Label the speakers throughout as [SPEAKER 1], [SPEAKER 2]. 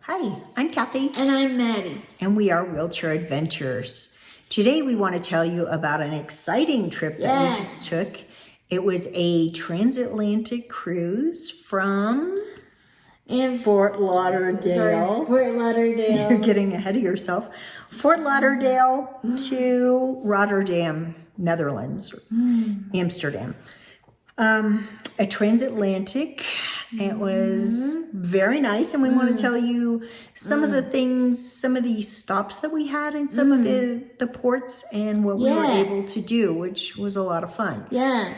[SPEAKER 1] Hi, I'm Kathy.
[SPEAKER 2] And I'm Maddie.
[SPEAKER 1] And we are Wheelchair Adventures. Today we want to tell you about an exciting trip that we just took. It was a transatlantic cruise from Fort Lauderdale.
[SPEAKER 2] Fort Lauderdale.
[SPEAKER 1] You're getting ahead of yourself. Fort Lauderdale to Rotterdam, Netherlands, Amsterdam. A transatlantic. It was very nice, and we want to tell you some of the things, some of the stops that we had in some of the ports and what we were able to do, which was a lot of fun.
[SPEAKER 2] Yeah.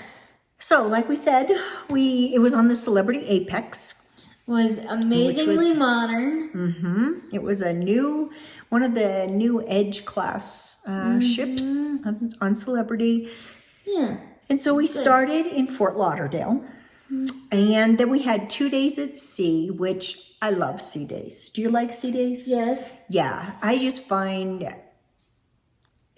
[SPEAKER 1] So, like we said, it was on the Celebrity Apex.
[SPEAKER 2] Was amazingly modern.
[SPEAKER 1] It was one of the new Edge class ships on Celebrity.
[SPEAKER 2] Yeah.
[SPEAKER 1] And so we started in Fort Lauderdale. And then we had 2 days at sea, which I love sea days. Do you like sea days?
[SPEAKER 2] Yes.
[SPEAKER 1] Yeah, I just find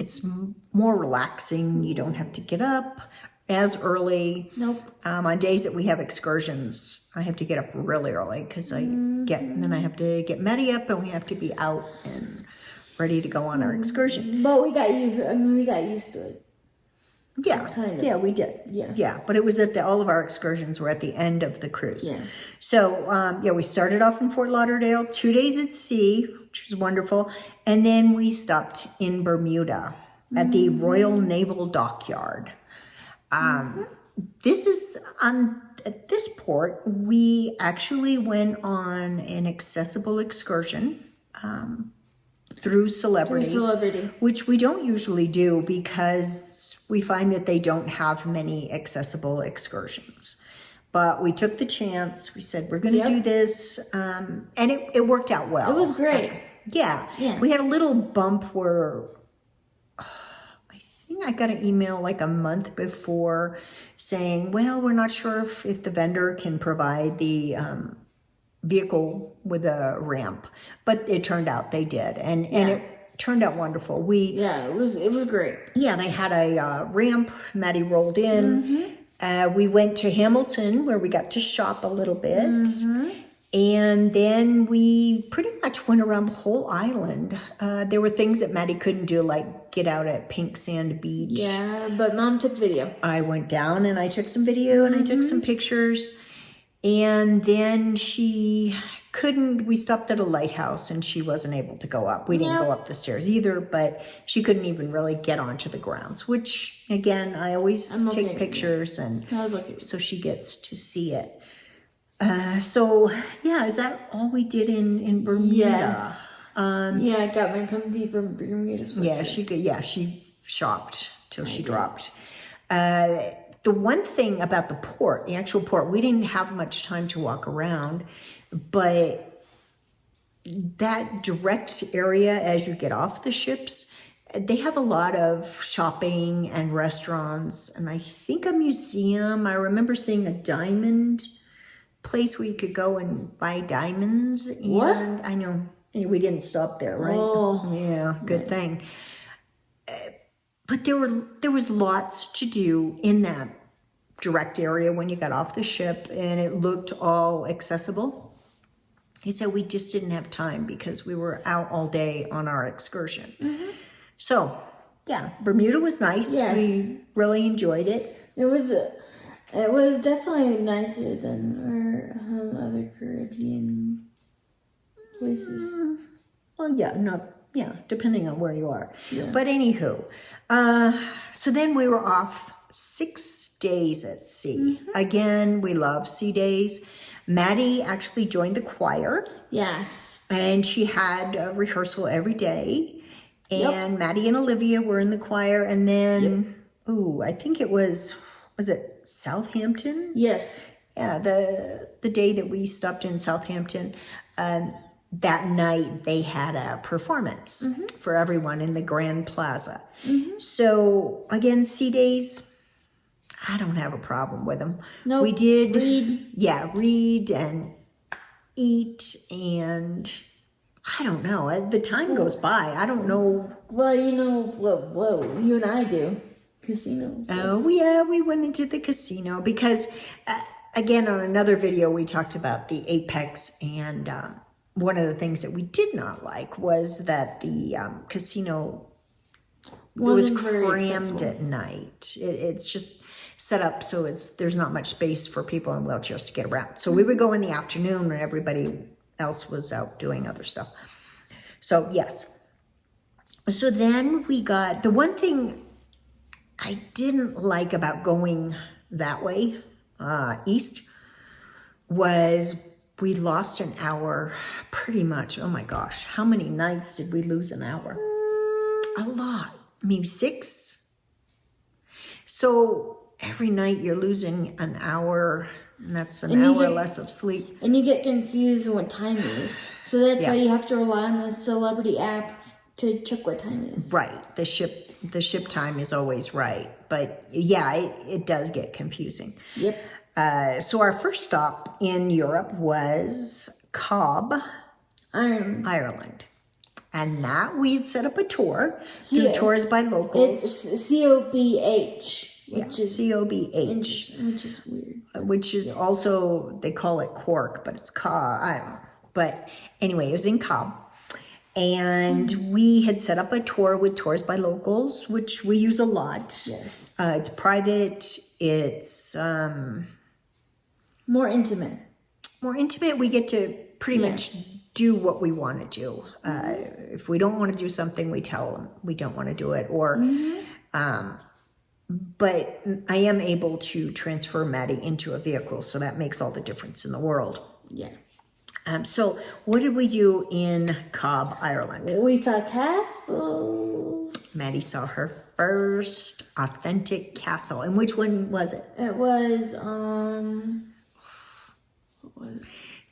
[SPEAKER 1] it's more relaxing. You don't have to get up as early.
[SPEAKER 2] Nope.
[SPEAKER 1] On days that we have excursions, I have to get up really early because and then I have to get Maddie up and we have to be out and ready to go on our excursion.
[SPEAKER 2] But we got used to it.
[SPEAKER 1] Yeah,
[SPEAKER 2] kind of.
[SPEAKER 1] Yeah, we did. Yeah, but it was all of our excursions were at the end of the cruise.
[SPEAKER 2] Yeah.
[SPEAKER 1] So, we started off in Fort Lauderdale, 2 days at sea, which was wonderful. And then we stopped in Bermuda at the Royal Naval Dockyard. At this port, we actually went on an accessible excursion, through Celebrity, which we don't usually do because we find that they don't have many accessible excursions. But we took the chance. We said, we're going to do this. And it worked out well.
[SPEAKER 2] It was great.
[SPEAKER 1] Yeah. We had a little bump where I think I got an email like a month before saying, well, we're not sure if the vendor can provide the vehicle with a ramp, but it turned out they did, and it turned out wonderful.
[SPEAKER 2] It was great.
[SPEAKER 1] Yeah, they had a ramp. Maddie rolled in. We went to Hamilton where we got to shop a little bit, and then we pretty much went around the whole island. There were things that Maddie couldn't do, like get out at Pink Sand Beach.
[SPEAKER 2] Yeah, but Mom took video.
[SPEAKER 1] I went down and I took some video and I took some pictures. And then we stopped at a lighthouse and she wasn't able to go up. We didn't go up the stairs either, but she couldn't even really get onto the grounds, which again, I always take pictures and so she gets to see it. Is that all we did in Bermuda?
[SPEAKER 2] Yes. I got my comfy Bermuda sweatshirt.
[SPEAKER 1] She shopped till she dropped. The one thing about the actual port, we didn't have much time to walk around, but that direct area as you get off the ships, they have a lot of shopping and restaurants, and I think a museum. I remember seeing a diamond place where you could go and buy diamonds. And
[SPEAKER 2] what?
[SPEAKER 1] I know. We didn't stop there, right?
[SPEAKER 2] Oh.
[SPEAKER 1] Yeah, good thing. But there was lots to do in that direct area when you got off the ship, and it looked all accessible. He said we just didn't have time because we were out all day on our excursion. So, Bermuda was nice.
[SPEAKER 2] Yes.
[SPEAKER 1] We really enjoyed it.
[SPEAKER 2] It was definitely nicer than our other Caribbean places.
[SPEAKER 1] Depending on where you are.
[SPEAKER 2] Yeah.
[SPEAKER 1] But anywho, so then we were off 6 days at sea. Again, we love sea days. Maddie actually joined the choir.
[SPEAKER 2] Yes.
[SPEAKER 1] And she had a rehearsal every day. And Maddie and Olivia were in the choir. And then, I think it was it Southampton?
[SPEAKER 2] Yes.
[SPEAKER 1] Yeah, the day that we stopped in Southampton, that night they had a performance for everyone in the Grand Plaza. So again, sea days, I don't have a problem with them.
[SPEAKER 2] No,
[SPEAKER 1] we did
[SPEAKER 2] read
[SPEAKER 1] and eat, and I don't know. The time goes by. I don't know.
[SPEAKER 2] Well, you know what you and I do. Casino.
[SPEAKER 1] Oh yeah, we went into the casino because again, on another video, we talked about the Apex and one of the things that we did not like was that the casino was crammed at night. It's just set up so there's not much space for people in wheelchairs to get around. So we would go in the afternoon when everybody else was out doing other stuff. So yes. So then we got, the one thing I didn't like about going that way, east, was we lost an hour pretty much. Oh my gosh, how many nights did we lose an hour? A lot, maybe 6. So every night you're losing an hour, and that's an hour less of sleep.
[SPEAKER 2] And you get confused on what time it is. So that's why you have to rely on the Celebrity app to check what time it is.
[SPEAKER 1] Right, the ship time is always right. But yeah, it does get confusing.
[SPEAKER 2] Yep.
[SPEAKER 1] So our first stop in Europe was Cobb, Ireland. And that we'd set up a tour. Do tours by locals.
[SPEAKER 2] It's COBH.
[SPEAKER 1] COBH.
[SPEAKER 2] Which is weird.
[SPEAKER 1] Which is also, they call it Cork, but it's Cobb. I don't know. But anyway, it was in Cobb. And we had set up a tour with tours by locals, which we use a lot.
[SPEAKER 2] Yes.
[SPEAKER 1] It's private. It's
[SPEAKER 2] more intimate.
[SPEAKER 1] More intimate. We get to pretty much do what we want to do. If we don't want to do something, we tell them we don't want to do it. Or, but I am able to transfer Maddie into a vehicle, so that makes all the difference in the world.
[SPEAKER 2] Yeah.
[SPEAKER 1] So what did we do in Cobb, Ireland?
[SPEAKER 2] We saw castles.
[SPEAKER 1] Maddie saw her first authentic castle. And which one was it?
[SPEAKER 2] It was, what was it?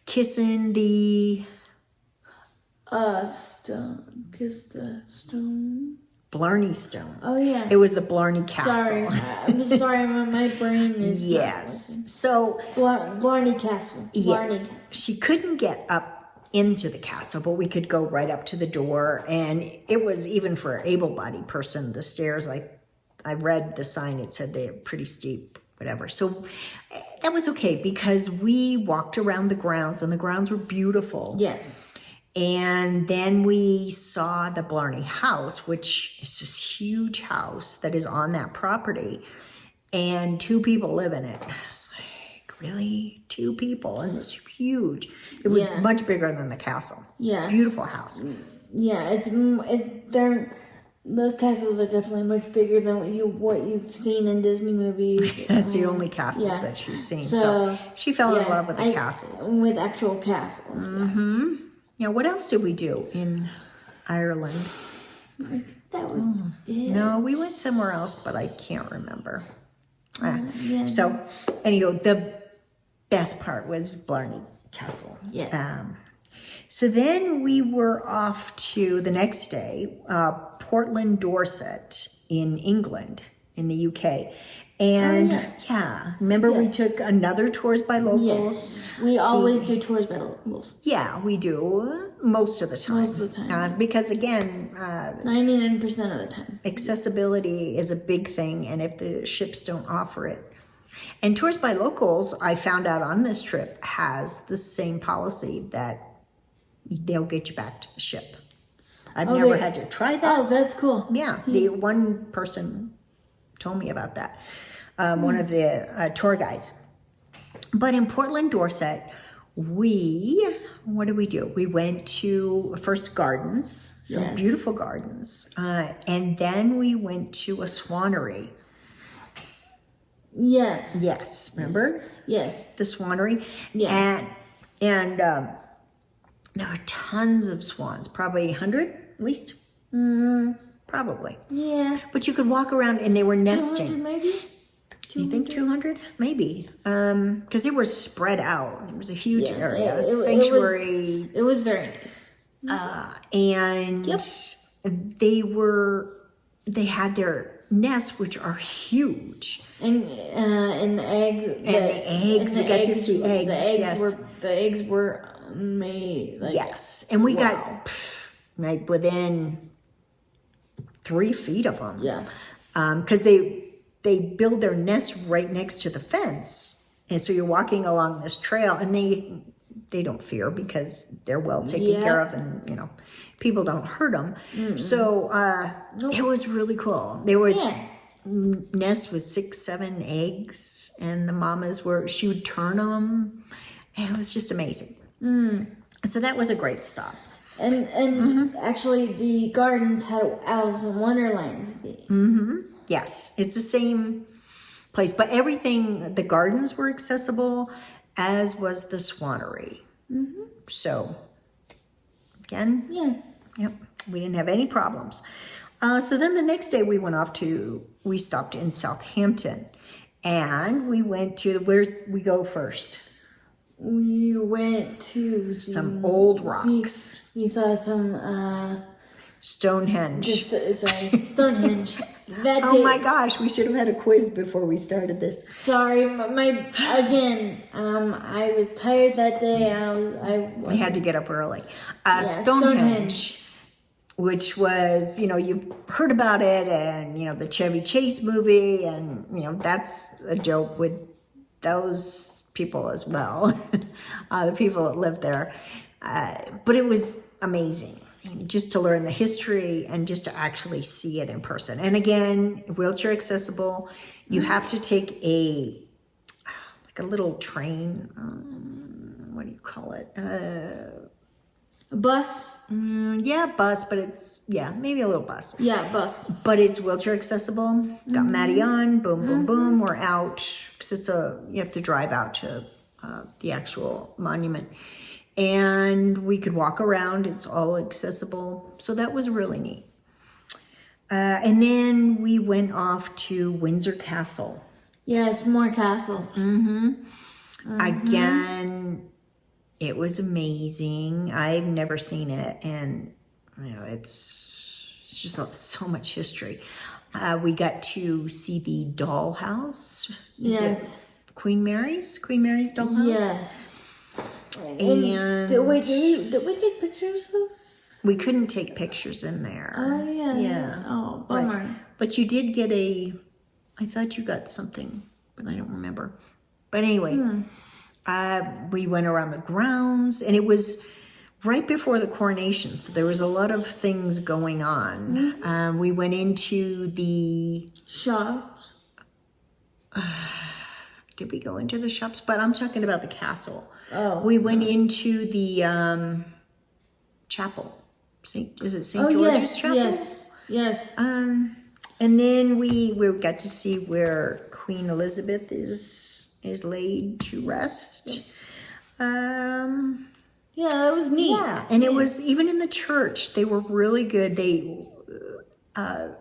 [SPEAKER 1] Kissing the...
[SPEAKER 2] Stone. Kiss the stone.
[SPEAKER 1] Blarney Stone.
[SPEAKER 2] Oh, yeah.
[SPEAKER 1] It was the Blarney Castle.
[SPEAKER 2] Sorry. I'm sorry, my brain is...
[SPEAKER 1] Yes. So...
[SPEAKER 2] Blarney Castle.
[SPEAKER 1] Yes. She couldn't get up into the castle, but we could go right up to the door. And it was, even for an able-bodied person, the stairs, I read the sign, it said they're pretty steep, whatever. So that was okay because we walked around the grounds, and the grounds were beautiful.
[SPEAKER 2] Yes.
[SPEAKER 1] And then we saw the Blarney House, which is this huge house that is on that property. And 2 people live in it. I was like, really? 2 people? And it's huge. It was much bigger than the castle.
[SPEAKER 2] Yeah.
[SPEAKER 1] Beautiful house.
[SPEAKER 2] Yeah, those castles are definitely much bigger than what you've seen in Disney movies.
[SPEAKER 1] That's the only castles that she's seen. So she fell in love with the castles.
[SPEAKER 2] With actual castles.
[SPEAKER 1] Mm-hmm. Yeah, what else did we do in Ireland?
[SPEAKER 2] I think that was it.
[SPEAKER 1] No, we went somewhere else, but I can't remember. So, anyway, the best part was Blarney Castle.
[SPEAKER 2] Yeah.
[SPEAKER 1] So then we were off to, the next day, Portland, Dorset in England, in the UK. And remember we took another tours by locals?
[SPEAKER 2] Yes, we always do tours by locals.
[SPEAKER 1] Yeah, we do, most of the time.
[SPEAKER 2] Most of the time.
[SPEAKER 1] Because again...
[SPEAKER 2] 99% of the time.
[SPEAKER 1] Accessibility is a big thing, and if the ships don't offer it. And tours by locals, I found out on this trip, has the same policy that they'll get you back to the ship. I've never had to try that.
[SPEAKER 2] Oh, that's cool.
[SPEAKER 1] Yeah, the one person told me about that. One of the tour guides. But in Portland, Dorset, what did we do? We went to first gardens, some beautiful gardens. And then we went to a swanery.
[SPEAKER 2] Yes.
[SPEAKER 1] Yes, remember?
[SPEAKER 2] Yes.
[SPEAKER 1] The swanery.
[SPEAKER 2] Yeah.
[SPEAKER 1] And there were tons of swans, probably 100 at least. Probably.
[SPEAKER 2] Yeah.
[SPEAKER 1] But you could walk around and they were nesting.
[SPEAKER 2] 200 maybe?
[SPEAKER 1] Do you think 200? Maybe. Because they were spread out. It was a huge area. Sanctuary.
[SPEAKER 2] It was very nice.
[SPEAKER 1] And they had their nests, which are huge.
[SPEAKER 2] And the eggs.
[SPEAKER 1] We got to see eggs.
[SPEAKER 2] The eggs were made.
[SPEAKER 1] Yes. And we got within 3 feet of them.
[SPEAKER 2] Yeah.
[SPEAKER 1] Because they build their nest right next to the fence. And so you're walking along this trail, and they don't fear because they're well taken care of, and people don't hurt them. So it was really cool. There was nest with 6, 7 eggs, and the mamas she would turn them, and it was just amazing. So that was a great stop.
[SPEAKER 2] And actually, the gardens had Alice in Wonderland.
[SPEAKER 1] Yes, it's the same place, but everything, the gardens were accessible, as was the Swanery. So, again, yep, we didn't have any problems. So then the next day we stopped in Southampton, and we went to, where we go first?
[SPEAKER 2] We went to
[SPEAKER 1] some old rocks.
[SPEAKER 2] We saw some
[SPEAKER 1] Stonehenge.
[SPEAKER 2] Stonehenge.
[SPEAKER 1] Oh my gosh, we should have had a quiz before we started this.
[SPEAKER 2] Sorry, I was tired that day, and
[SPEAKER 1] I had to get up early. Stonehenge, which was, you've heard about it, and the Chevy Chase movie, and that's a joke with those people as well, the people that lived there. But it was amazing, just to learn the history and just to actually see it in person. And again, wheelchair accessible. You have to take a little train. What do you call it?
[SPEAKER 2] A bus?
[SPEAKER 1] Bus, but it's, maybe a little bus.
[SPEAKER 2] Yeah, bus.
[SPEAKER 1] But it's wheelchair accessible. Got Maddie on, boom, boom, boom, we're out. Because you have to drive out to the actual monument. And we could walk around, it's all accessible. So that was really neat. And then we went off to Windsor Castle.
[SPEAKER 2] Yes, more castles.
[SPEAKER 1] Again, it was amazing. I've never seen it, and it's just so much history. We got to see the dollhouse.
[SPEAKER 2] Yes.
[SPEAKER 1] Queen Mary's dollhouse.
[SPEAKER 2] Yes.
[SPEAKER 1] And
[SPEAKER 2] did we take pictures of?
[SPEAKER 1] We couldn't take pictures in there.
[SPEAKER 2] Oh yeah. Oh, bummer.
[SPEAKER 1] Right. But you did get I thought you got something, but I don't remember. But anyway, we went around the grounds, and it was right before the coronation, so there was a lot of things going on. We went into the
[SPEAKER 2] shops.
[SPEAKER 1] Did we go into the shops? But I'm talking about the castle.
[SPEAKER 2] Oh.
[SPEAKER 1] We went into the chapel. Is it St. George's Chapel?
[SPEAKER 2] Yes.
[SPEAKER 1] And then we got to see where Queen Elizabeth is laid to rest.
[SPEAKER 2] Yeah, it was neat.
[SPEAKER 1] Yeah, and it was, even in the church, they were really good.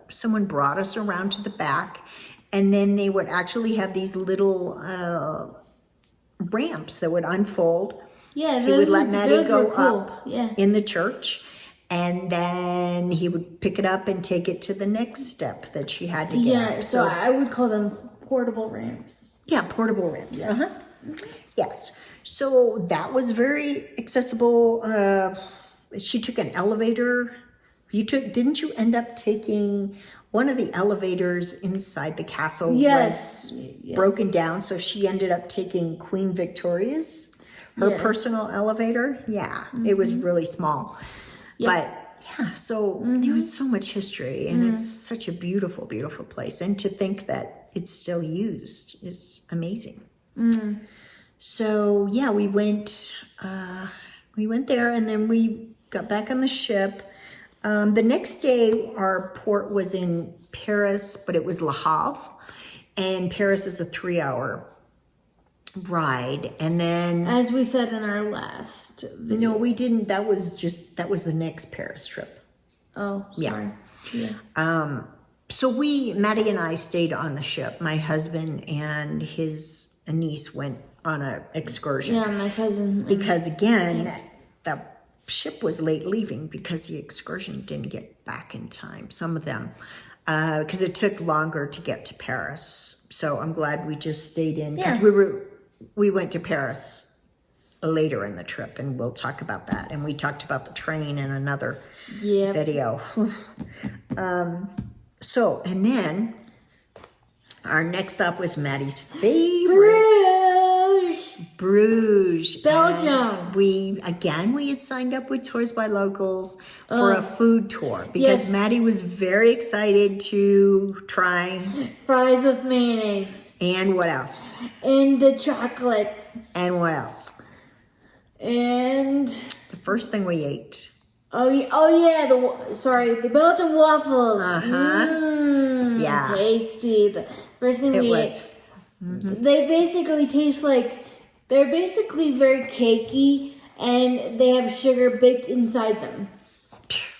[SPEAKER 1] Someone brought us around to the back, and then they would actually have these little ramps that would unfold.
[SPEAKER 2] Yeah,
[SPEAKER 1] he would let Maddie go
[SPEAKER 2] cool.
[SPEAKER 1] up in the church, and then he would pick it up and take it to the next step that she had to get up.
[SPEAKER 2] Yeah, so I would call them portable ramps.
[SPEAKER 1] Yeah, portable ramps. Yeah. Yes. So that was very accessible. She took an elevator. Didn't you end up taking one of the elevators inside the castle?
[SPEAKER 2] Yes.
[SPEAKER 1] Broken down. So she ended up taking Queen Victoria's, her personal elevator. Yeah, it was really small. But yeah, so there was so much history, and it's such a beautiful, beautiful place. And to think that it's still used is amazing. So yeah, we went there, and then we got back on the ship. The next day, our port was in Paris, but it was Le Havre, and Paris is a 3-hour ride. And then,
[SPEAKER 2] as we said in our last video.
[SPEAKER 1] No, we didn't. That was the next Paris trip.
[SPEAKER 2] Oh, sorry.
[SPEAKER 1] Yeah. So Maddie and I stayed on the ship. My husband and his niece went on an excursion.
[SPEAKER 2] Yeah, my cousin.
[SPEAKER 1] Because again, the ship was late leaving because the excursion didn't get back in time. Some of them, because it took longer to get to Paris. So I'm glad we just stayed in, because we went to Paris later in the trip, and we'll talk about that. And we talked about the train in another video. So, and then our next stop was Maddie's favorite. Bruges.
[SPEAKER 2] Belgium.
[SPEAKER 1] We had signed up with Tours by Locals for a food tour because
[SPEAKER 2] Yes.
[SPEAKER 1] Maddie was very excited to try.
[SPEAKER 2] Fries with mayonnaise.
[SPEAKER 1] And what else?
[SPEAKER 2] And the chocolate.
[SPEAKER 1] And what else?
[SPEAKER 2] And
[SPEAKER 1] The first thing we ate.
[SPEAKER 2] the Belgian waffles.
[SPEAKER 1] Yeah.
[SPEAKER 2] Tasty. The first thing we ate. They basically taste like, they're basically very cakey, and they have sugar baked inside them.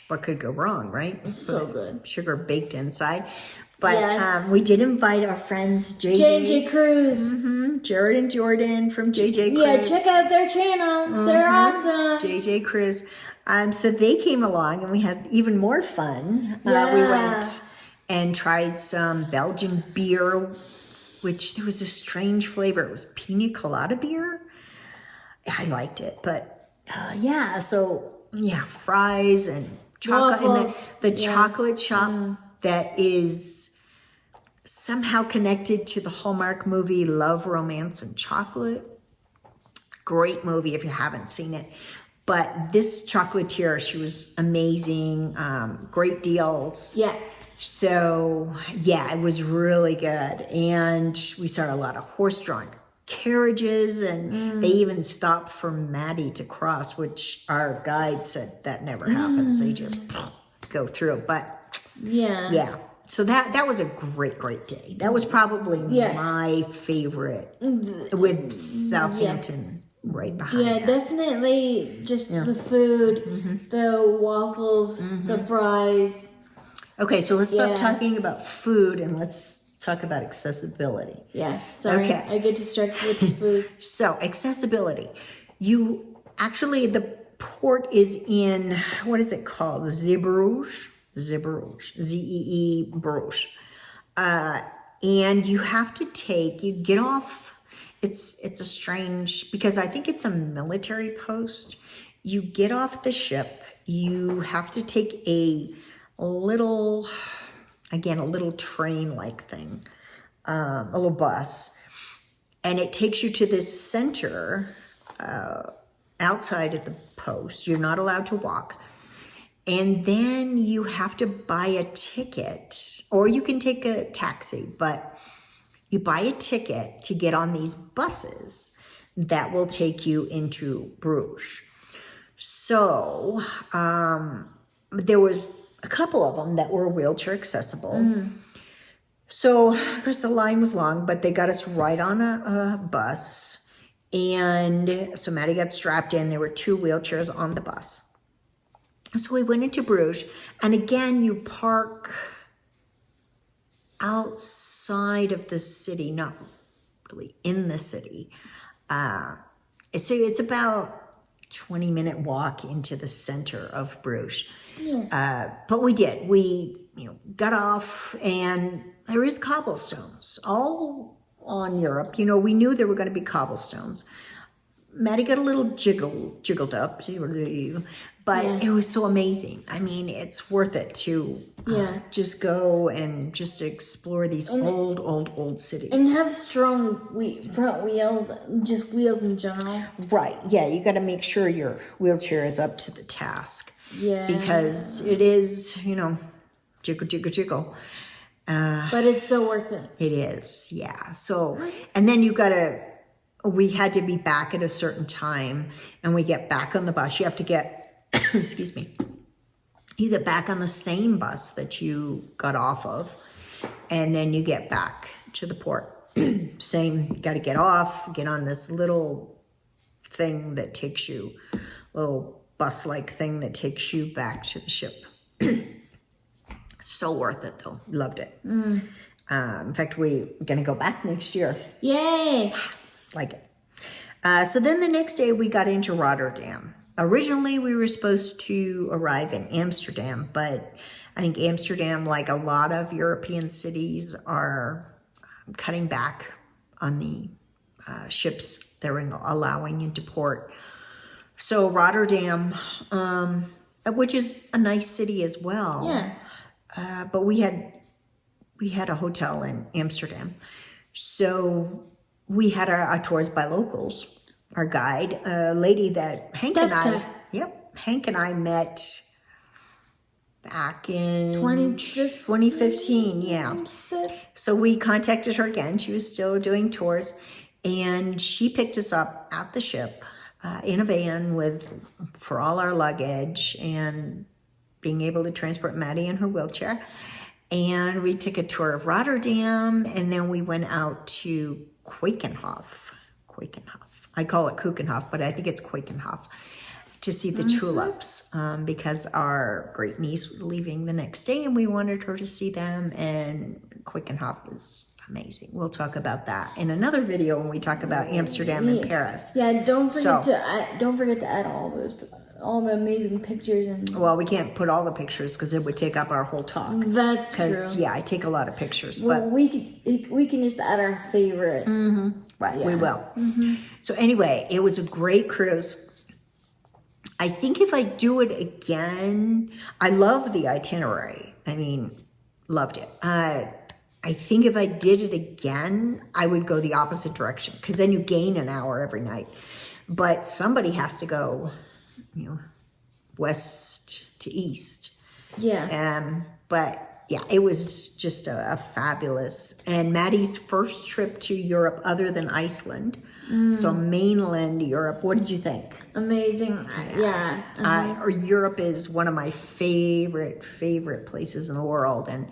[SPEAKER 1] What could go wrong, right?
[SPEAKER 2] So good.
[SPEAKER 1] Sugar baked inside. But
[SPEAKER 2] Yes.
[SPEAKER 1] we did invite our friends
[SPEAKER 2] J&J Cruise.
[SPEAKER 1] Jared and Jordan from JJ Cruise.
[SPEAKER 2] Yeah, check out their channel. They're awesome.
[SPEAKER 1] JJ Cruise. So they came along and we had even more fun. We
[SPEAKER 2] Yeah.
[SPEAKER 1] went and tried some Belgian beer, which there was a strange flavor. It was pina colada beer. I liked it, but fries and chocolate.
[SPEAKER 2] Waffles.
[SPEAKER 1] And the chocolate shop that is somehow connected to the Hallmark movie Love, Romance, and Chocolate. Great movie if you haven't seen it. But this chocolatier, she was amazing. Great deals.
[SPEAKER 2] Yeah.
[SPEAKER 1] So, yeah, it was really good. And we saw a lot of horse-drawn carriages, and they even stopped for Maddie to cross, which our guide said that never happens. They just go through. But, yeah. So that was a great day. That was probably my favorite, with Southampton right behind
[SPEAKER 2] Yeah,
[SPEAKER 1] that.
[SPEAKER 2] definitely just the food, the waffles, the fries.
[SPEAKER 1] Okay, so let's stop talking about food and let's talk about accessibility.
[SPEAKER 2] Yeah, sorry.
[SPEAKER 1] Okay.
[SPEAKER 2] I get distracted with the food.
[SPEAKER 1] So, accessibility. The port is in, what is it called? Zeebrugge, Z-E-E Bruges. And you have to get off, it's a strange, because I think it's a military post. You get off the ship, you have to take a little train-like thing, a little bus, and it takes you to this center outside of the post. You're not allowed to walk. And then you have to buy a ticket, or you can take a taxi, but you buy a ticket to get on these buses that will take you into Bruges. So there was a couple of them that were wheelchair accessible. So, of course, the line was long, but they got us right on a bus. And so Maddie got strapped in. There were 2 wheelchairs on the bus. So we went into Bruges. And again, you park outside of the city, not really in the city. So it's about 20-minute walk into the center of Bruges. But we did. We got off, and there is cobblestones all on Europe. We knew there were going to be cobblestones. Maddie got a little jiggled up, but it was so amazing. I mean, it's worth it to just go and just explore these old cities.
[SPEAKER 2] And have strong front wheels, just wheels in general.
[SPEAKER 1] Right, yeah, you got to make sure your wheelchair is up to the task.
[SPEAKER 2] Yeah.
[SPEAKER 1] Because it is, jiggle.
[SPEAKER 2] But it's so worth it.
[SPEAKER 1] It is, yeah. So, and then we had to be back at a certain time, and we get back on the bus. You have to get, excuse me, you get back on the same bus that you got off of, and then you get back to the port. Same, you got to get off, get on this little thing that takes you, little bus-like thing that takes you back to the ship. So worth it, though. Loved it. In fact, we're going to go back next year.
[SPEAKER 2] Yay!
[SPEAKER 1] Like it. So then the next day we got into Rotterdam. Originally, we were supposed to arrive in Amsterdam, but I think Amsterdam, like a lot of European cities, are cutting back on the ships they're allowing into port. So Rotterdam, which is a nice city as well.
[SPEAKER 2] Yeah.
[SPEAKER 1] But we had a hotel in Amsterdam. So we had our tours by locals. our guide, a lady that Hank and
[SPEAKER 2] Stefka.
[SPEAKER 1] Hank and I met back in
[SPEAKER 2] 2015.
[SPEAKER 1] 2015, yeah.
[SPEAKER 2] You said?
[SPEAKER 1] So we contacted her again. She was still doing tours, and she picked us up at the ship in a van for all our luggage and being able to transport Maddie in her wheelchair. And we took a tour of Rotterdam, and then we went out to Quakenhof. I call it Kukenhof, but I think it's Quakenhof, to see the tulips, because our great niece was leaving the next day and we wanted her to see them, and Quakenhof is amazing. We'll talk about that in another video when we talk about Amsterdam and Paris.
[SPEAKER 2] Yeah, don't forget to add all the amazing pictures and.
[SPEAKER 1] Well, we can't put all the pictures because it would take up our whole talk.
[SPEAKER 2] That's true.
[SPEAKER 1] Because I take a lot of pictures.
[SPEAKER 2] Well,
[SPEAKER 1] but
[SPEAKER 2] we can just add our favorite.
[SPEAKER 1] Right, we will. So anyway, it was a great cruise. I think if I do it again, I love the itinerary. I mean, loved it. I think if I did it again, I would go the opposite direction, because then you gain an hour every night. But somebody has to go, west to east.
[SPEAKER 2] Yeah.
[SPEAKER 1] But yeah, it was just a fabulous. And Maddie's first trip to Europe other than Iceland. So mainland Europe. What did you think?
[SPEAKER 2] Amazing. Yeah.
[SPEAKER 1] Or Europe is one of my favorite places in the world, and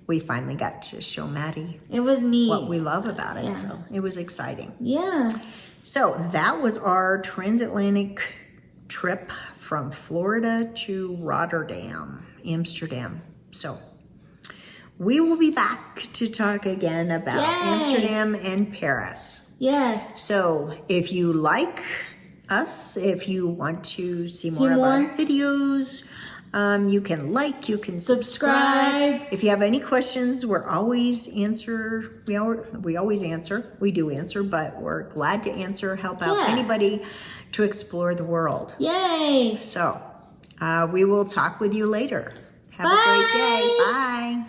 [SPEAKER 1] we finally got to show Maddie
[SPEAKER 2] It was neat.
[SPEAKER 1] what we love about it.
[SPEAKER 2] Yeah.
[SPEAKER 1] So it was exciting.
[SPEAKER 2] Yeah.
[SPEAKER 1] So that was our transatlantic trip from Florida to Rotterdam, Amsterdam. So we will be back to talk again about Amsterdam and Paris.
[SPEAKER 2] Yes.
[SPEAKER 1] So if you like us, if you want to see more of our videos, you can you can subscribe. If you have any questions, we always answer. We do answer, but we're glad to answer, help out anybody to explore the world.
[SPEAKER 2] Yay.
[SPEAKER 1] So we will talk with you later. Have a great day. Bye.